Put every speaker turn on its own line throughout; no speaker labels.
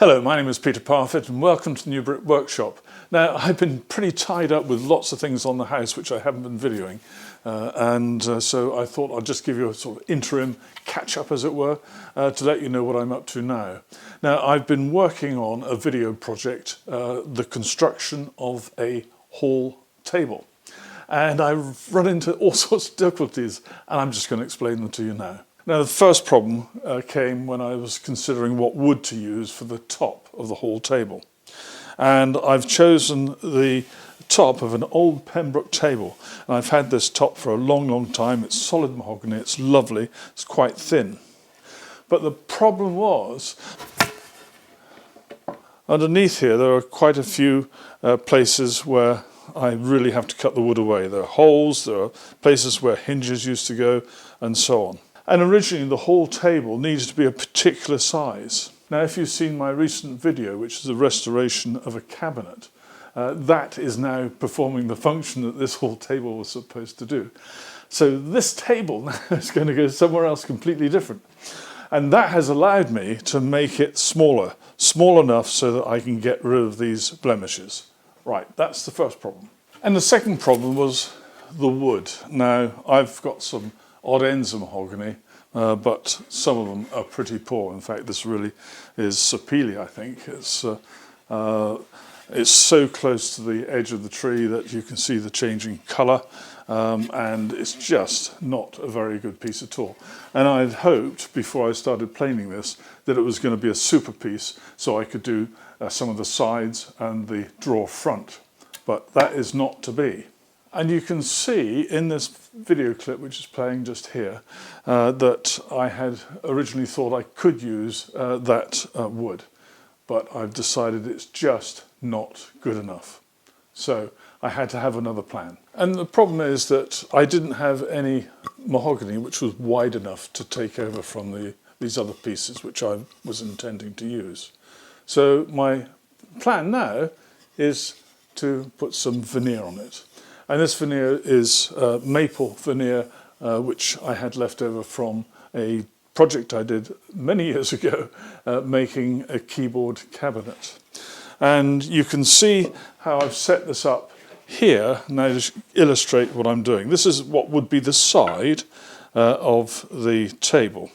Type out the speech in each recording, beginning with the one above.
Hello, my name is Peter Parfitt and welcome to the New Brick Workshop. Now, I've been pretty tied up with lots of things on the house which I haven't been videoing, so I thought I'd just give you a sort of interim catch-up, as it were, to let you know what I'm up to now. Now, I've been working on a video project, the construction of a hall table, and I've run into all sorts of difficulties, and I'm just going to explain them to you now. Now, the first problem came when I was considering what wood to use for the top of the hall table. And I've chosen the top of an old Pembroke table. And I've had this top for a long, long time. It's solid mahogany, it's lovely, it's quite thin. But the problem was, underneath here there are quite a few places where I really have to cut the wood away. There are holes, there are places where hinges used to go, and so on. And originally the whole table needed to be a particular size. Now, if you've seen my recent video, which is a restoration of a cabinet, that is now performing the function that this whole table was supposed to do. So this table now is going to go somewhere else completely different. And that has allowed me to make it smaller, small enough so that I can get rid of these blemishes. Right, that's the first problem. And the second problem was the wood. Now, I've got some odd ends of mahogany, but some of them are pretty poor. In fact, this really is sapele, I think. It's so close to the edge of the tree that you can see the changing colour, and it's just not a very good piece at all. And I'd hoped, before I started planing this, that it was going to be a super piece so I could do some of the sides and the drawer front, but that is not to be. And you can see in this video clip, which is playing just here, that I had originally thought I could use that wood, but I've decided it's just not good enough. So I had to have another plan. And the problem is that I didn't have any mahogany which was wide enough to take over from these other pieces which I was intending to use. So my plan now is to put some veneer on it. And this veneer is maple veneer, which I had left over from a project I did many years ago, making a keyboard cabinet. And you can see how I've set this up here, now to illustrate what I'm doing. This is what would be the side of the table.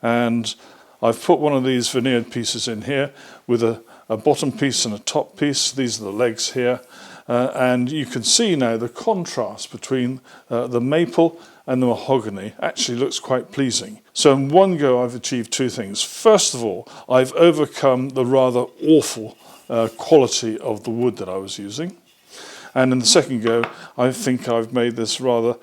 And I've put one of these veneered pieces in here with a bottom piece and a top piece. These are the legs here. And you can see now the contrast between the maple and the mahogany actually looks quite pleasing. So in one go I've achieved two things. First of all, I've overcome the rather awful quality of the wood that I was using. And in the second go, I think I've made this rather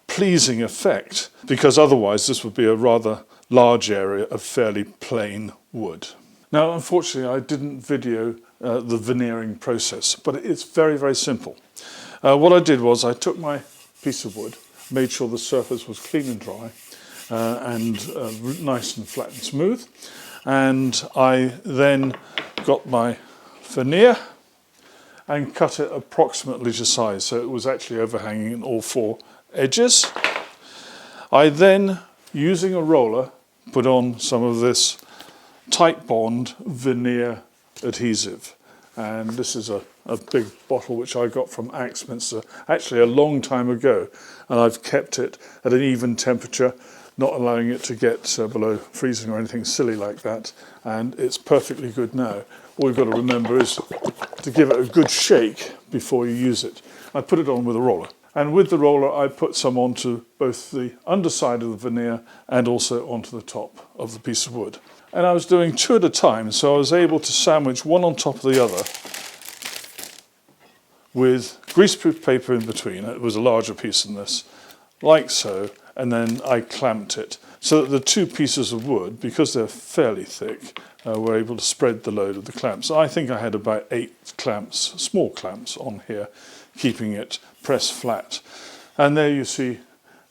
pleasing effect, because otherwise this would be a rather large area of fairly plain wood. Now, unfortunately, I didn't video the veneering process, but it's very, very simple. What I did was I took my piece of wood, made sure the surface was clean and dry, and nice and flat and smooth, and I then got my veneer and cut it approximately to size, so it was actually overhanging in all four edges. I then, using a roller, put on some of this tight bond veneer adhesive, and this is a big bottle which I got from Axminster actually a long time ago, and I've kept it at an even temperature, not allowing it to get below freezing or anything silly like that, and it's perfectly good now. All you've got to remember is to give it a good shake before you use it. I put it on with a roller, and with the roller I put some onto both the underside of the veneer and also onto the top of the piece of wood. And I was doing two at a time, so I was able to sandwich one on top of the other with greaseproof paper in between. It was a larger piece than this, like so, and then I clamped it so that the two pieces of wood, because they're fairly thick, were able to spread the load of the clamps. I think I had about 8 clamps, small clamps on here, keeping it pressed flat. And there you see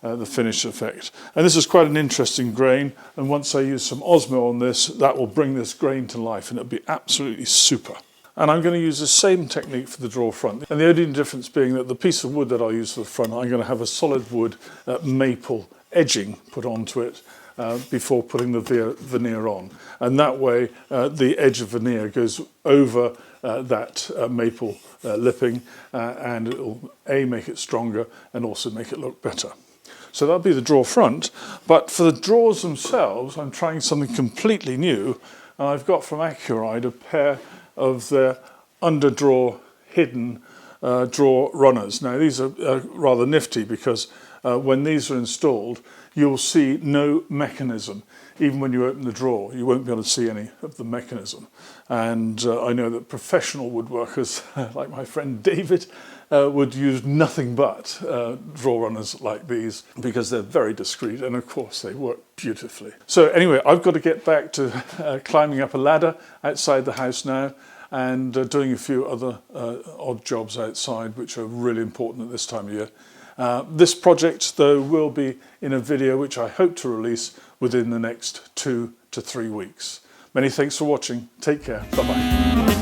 the finish effect. And this is quite an interesting grain, and once I use some Osmo on this, that will bring this grain to life and it'll be absolutely super. And I'm going to use the same technique for the drawer front, and the only difference being that the piece of wood that I'll use for the front, I'm going to have a solid wood maple edging put onto it, before putting the veneer on. And that way the edge of veneer goes over that maple lipping, and it will make it stronger and also make it look better. So that'll be the drawer front, but for the drawers themselves I'm trying something completely new, and I've got from Accuride a pair of their under drawer hidden drawer runners. Now these are rather nifty because when these are installed you'll see no mechanism. Even when you open the drawer you won't be able to see any of the mechanism, and I know that professional woodworkers like my friend David would use nothing but drawer runners like these because they're very discreet and of course they work beautifully. So anyway, I've got to get back to climbing up a ladder outside the house now and doing a few other odd jobs outside which are really important at this time of year. This project though will be in a video which I hope to release within the next 2 to 3 weeks. Many thanks for watching. Take care. Bye bye.